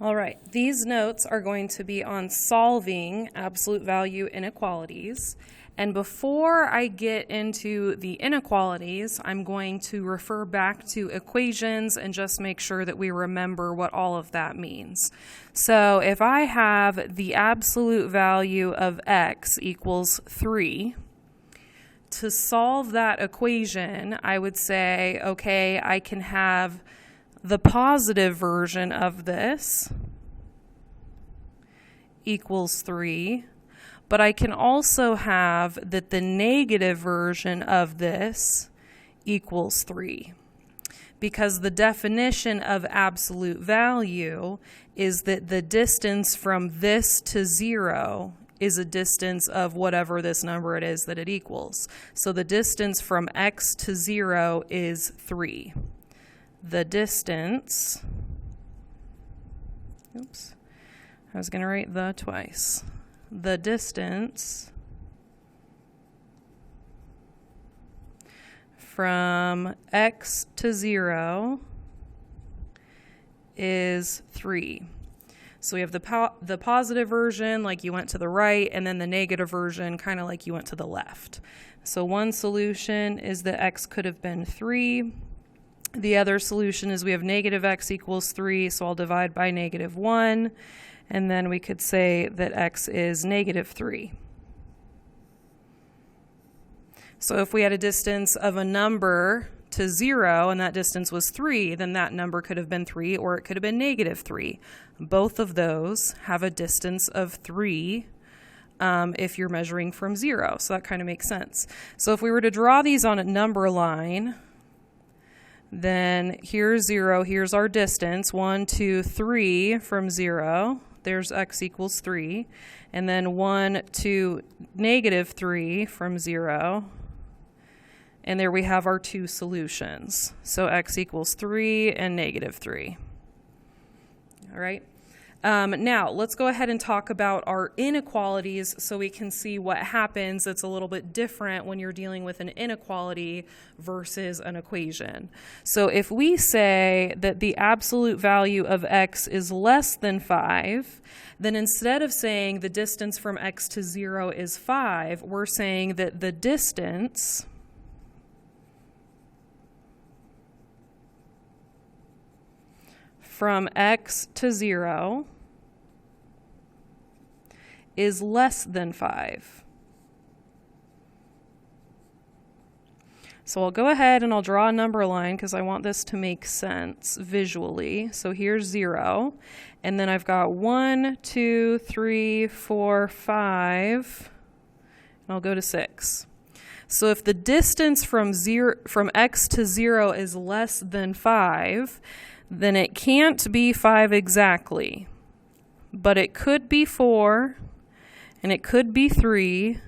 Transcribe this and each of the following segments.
All right, these notes are going to be on solving absolute value inequalities. And before I get into the inequalities, I'm going to refer back to equations and just make sure that we remember what all of that means. So if I have the absolute value of x equals 3, to solve that equation, I would say, okay, I can have the positive version of this equals 3, but I can also have that the negative version of this equals 3, because the definition of absolute value is that the distance from this to 0 is a distance of whatever this number it is that it equals. So the distance from x to 0 is 3. The distance, oops, I was going to write the twice. The distance from x to 0 is 3. So we have the positive version, like you went to the right, and then the negative version, kind of like you went to the left. So one solution is that x could have been 3. The other solution is we have negative x equals 3, so I'll divide by negative 1, and then we could say that x is negative 3. So if we had a distance of a number to 0 and that distance was 3, then that number could have been 3 or it could have been negative 3. Both of those have a distance of 3 if you're measuring from 0, so that kind of makes sense. So if we were to draw these on a number line, then here's 0, here's our distance, 1, 2, 3 from 0. There's x equals 3. And then 1 to negative 3 from 0. And there we have our two solutions. So x equals 3 and negative 3. All right. Now, let's go ahead and talk about our inequalities so we can see what happens that's a little bit different when you're dealing with an inequality versus an equation. So if we say that the absolute value of x is less than 5, then instead of saying the distance from x to 0 is 5, we're saying that the distance from x to 0 is less than 5. So I'll go ahead and I'll draw a number line because I want this to make sense visually. So here's 0, and then I've got 1, 2, 3, 4, 5, and I'll go to 6. So if the distance from x to 0 is less than 5, then it can't be 5 exactly, but it could be 4, and it could be 3,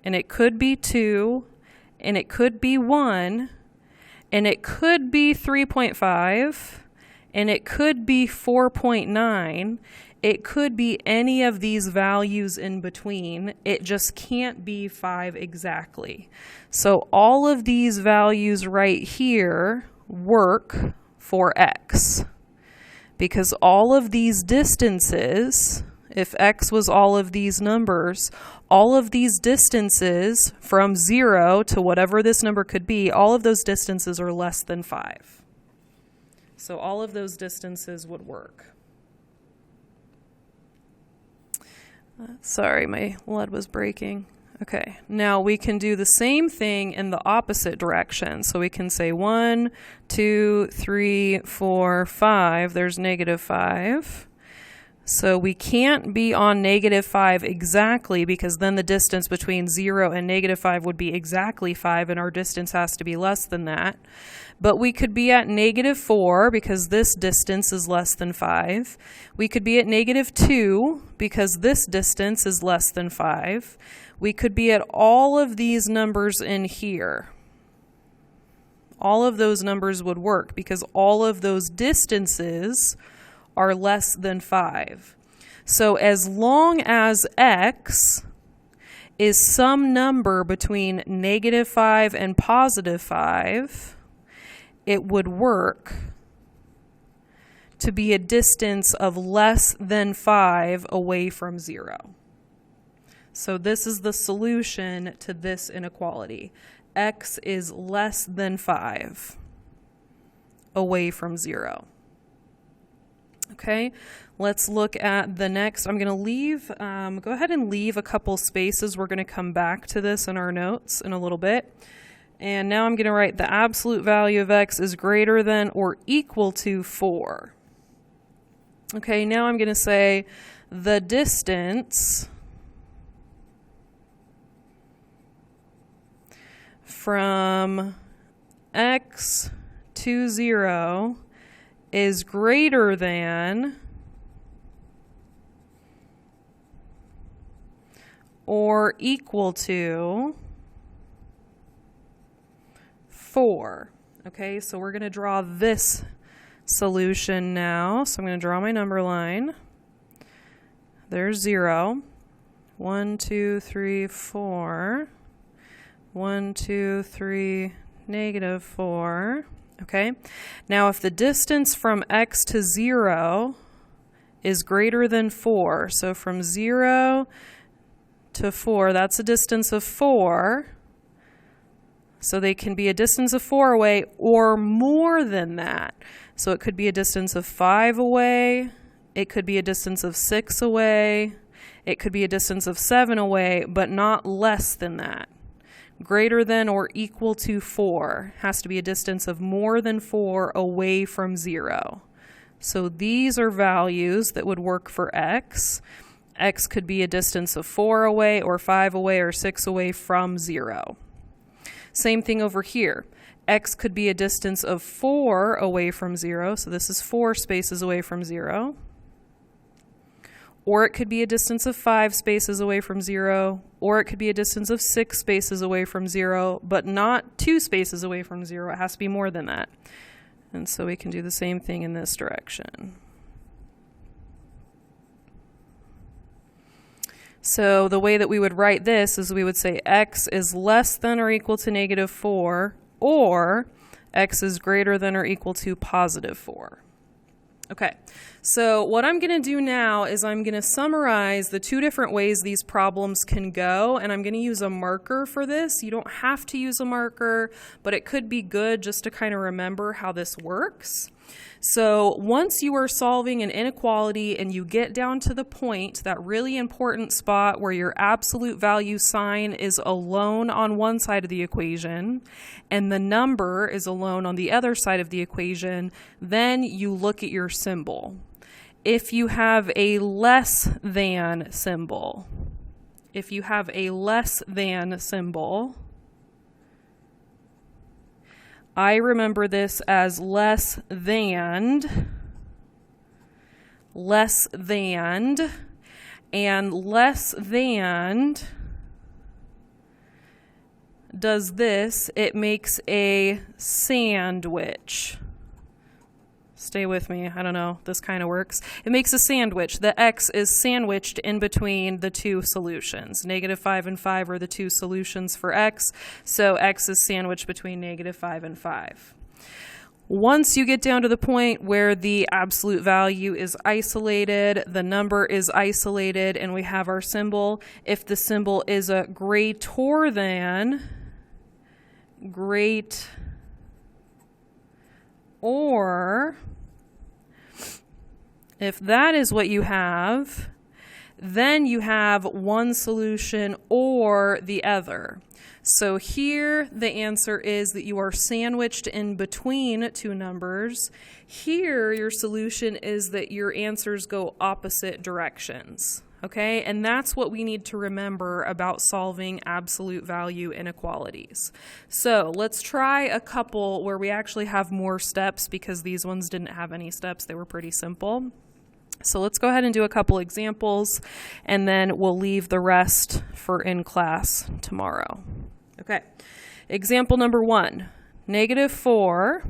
and it could be 2, and it could be 1, and it could be 3.5, and it could be 4.9. It could be any of these values in between. It just can't be 5 exactly. So all of these values right here work for x, because all of these distances, if x was all of these numbers, all of these distances from 0 to whatever this number could be, all of those distances are less than 5. So all of those distances would work. Sorry, my lead was breaking. Okay, now we can do the same thing in the opposite direction. So we can say 1, 2, 3, 4, 5. There's negative 5. So we can't be on negative 5 exactly, because then the distance between 0 and negative 5 would be exactly 5, and our distance has to be less than that. But we could be at negative 4 because this distance is less than 5. We could be at negative 2 because this distance is less than 5. We could be at all of these numbers in here. All of those numbers would work because all of those distances are less than 5. So as long as x is some number between negative 5 and positive 5, it would work to be a distance of less than 5 away from 0. So this is the solution to this inequality. X is less than 5 away from 0. Okay, let's look at the next. I'm going to leave, go ahead and leave a couple spaces. We're going to come back to this in our notes in a little bit. And now I'm going to write the absolute value of x is greater than or equal to 4. Okay, now I'm going to say the distance from x to 0 is greater than or equal to 4. Okay, so we're going to draw this solution now. So I'm going to draw my number line. There's 0. 1, 2, 3, 4. 1, 2, 3, negative 4. Okay, now if the distance from x to 0 is greater than 4, so from 0 to 4, that's a distance of 4. So they can be a distance of 4 away or more than that. So it could be a distance of 5 away. It could be a distance of 6 away. It could be a distance of 7 away, but not less than that. Greater than or equal to 4 has to be a distance of more than 4 away from 0. So these are values that would work for x. X could be a distance of 4 away or 5 away or 6 away from 0. Same thing over here. X could be a distance of 4 away from 0. So this is 4 spaces away from 0. Or it could be a distance of 5 spaces away from 0. Or it could be a distance of 6 spaces away from 0, but not 2 spaces away from 0. It has to be more than that. And so we can do the same thing in this direction. So the way that we would write this is we would say x is less than or equal to negative 4, or x is greater than or equal to positive 4. Okay, so what I'm going to do now is I'm going to summarize the 2 different ways these problems can go, and I'm going to use a marker for this. You don't have to use a marker, but it could be good just to kind of remember how this works. So once you are solving an inequality and you get down to the point, that really important spot where your absolute value sign is alone on one side of the equation and the number is alone on the other side of the equation, then you look at your symbol. If you have a less than symbol, I remember this as less than, and less than does this, it makes a sandwich. Stay with me, I don't know, this kind of works. It makes a sandwich. The x is sandwiched in between the 2 solutions. Negative 5 and 5 are the 2 solutions for x, so x is sandwiched between negative 5 and 5. Once you get down to the point where the absolute value is isolated, the number is isolated, and we have our symbol, if the symbol is a greater than, or if that is what you have, then you have one solution or the other. So here the answer is that you are sandwiched in between 2 numbers. Here your solution is that your answers go opposite directions. Okay, and that's what we need to remember about solving absolute value inequalities. So let's try a couple where we actually have more steps because these ones didn't have any steps. They were pretty simple. So let's go ahead and do a couple examples, and then we'll leave the rest for in class tomorrow. Okay, example number 1, negative 4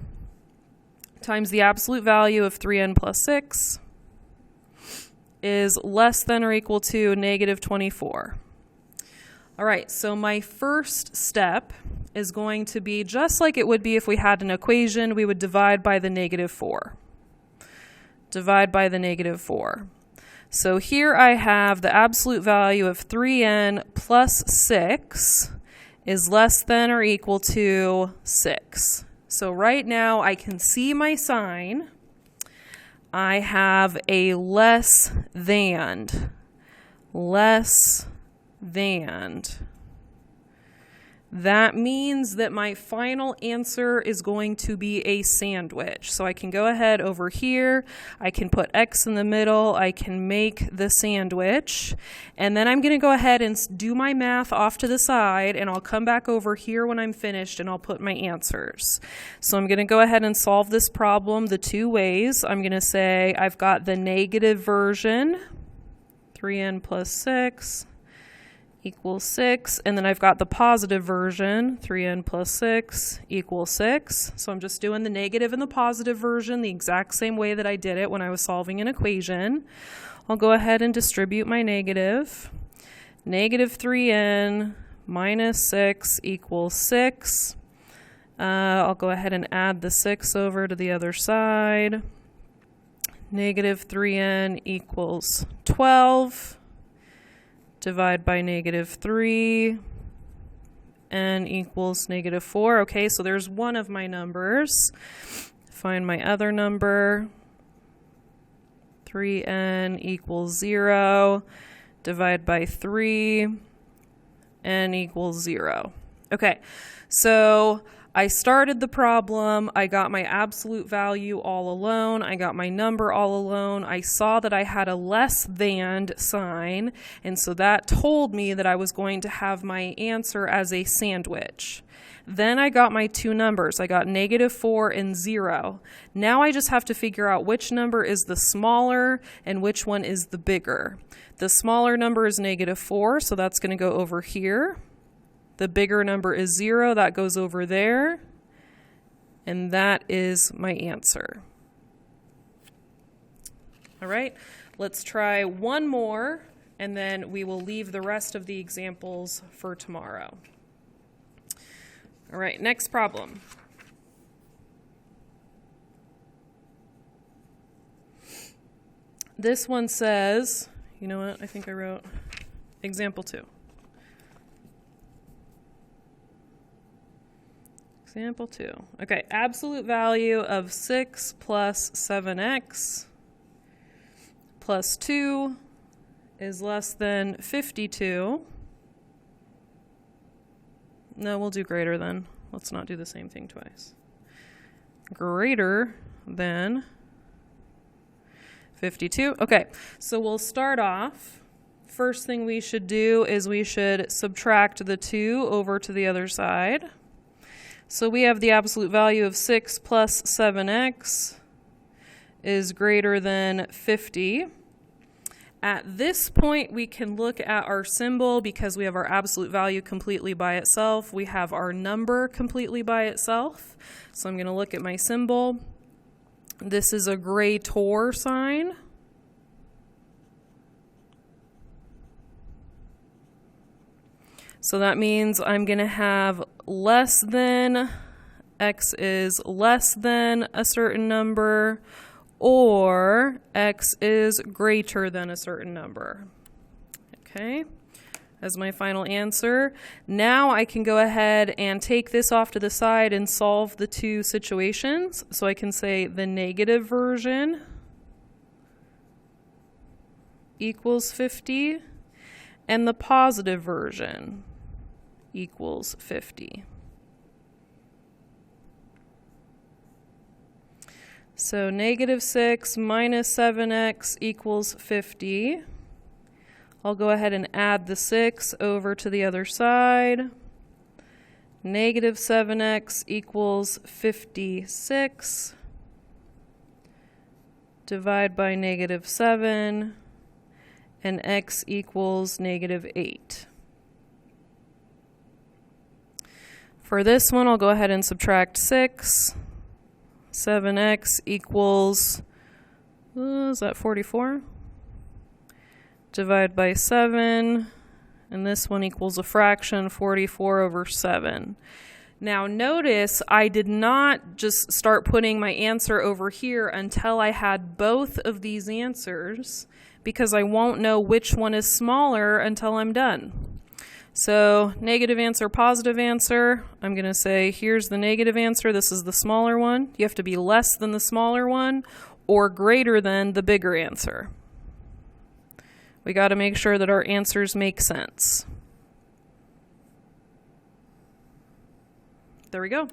times the absolute value of 3n plus 6 is less than or equal to negative 24. All right, so my first step is going to be just like it would be if we had an equation. We would divide by the negative 4. divide by the negative 4. So here I have the absolute value of 3n plus 6 is less than or equal to 6. So right now I can see my sign. I have a less than. That means that my final answer is going to be a sandwich. So I can go ahead over here, I can put X in the middle, I can make the sandwich, and then I'm going to go ahead and do my math off to the side, and I'll come back over here when I'm finished and I'll put my answers. So I'm going to go ahead and solve this problem the two ways. I'm going to say I've got the negative version, 3n plus 6, equals 6, and then I've got the positive version, 3n plus 6 equals 6. So I'm just doing the negative and the positive version the exact same way that I did it when I was solving an equation. I'll go ahead and distribute my negative. Negative 3n minus 6 equals 6. I'll go ahead and add the 6 over to the other side. Negative 3n equals 12. Divide by negative 3, n equals negative 4. Okay, so there's one of my numbers. Find my other number. 3n equals 0. Divide by 3, n equals 0. Okay, so I started the problem, I got my absolute value all alone, I got my number all alone, I saw that I had a less than sign, and so that told me that I was going to have my answer as a sandwich. Then I got my two numbers, I got negative 4 and 0. Now I just have to figure out which number is the smaller and which one is the bigger. The smaller number is negative 4, so that's going to go over here. The bigger number is 0, that goes over there, and that is my answer. All right, let's try one more, and then we will leave the rest of the examples for tomorrow. All right, next problem. This one says, you know what, I think I wrote example 2. Example 2. Okay, absolute value of 6 plus 7x plus 2 is less than 52. No, we'll do greater than. Let's not do the same thing twice. Greater than 52. Okay, so we'll start off. First thing we should do is we should subtract the 2 over to the other side. So we have the absolute value of 6 plus 7x is greater than 50. At this point, we can look at our symbol because we have our absolute value completely by itself. We have our number completely by itself. So I'm going to look at my symbol. This is a greater sign. So that means I'm going to have less than, x is less than a certain number, or x is greater than a certain number. Okay, as my final answer. Now I can go ahead and take this off to the side and solve the two situations. So I can say the negative version equals 50, and the positive version equals 50. So negative 6 minus 7x equals 50. I'll go ahead and add the 6 over to the other side. Negative 7x equals 56. Divide by negative 7, and x equals negative 8. For this one, I'll go ahead and subtract 6. 7x equals, is that 44? Divide by 7, and this one equals a fraction, 44 over 7. Now notice I did not just start putting my answer over here until I had both of these answers, because I won't know which one is smaller until I'm done. So negative answer, positive answer, I'm going to say here's the negative answer, this is the smaller one. You have to be less than the smaller one or greater than the bigger answer. We got to make sure that our answers make sense. There we go.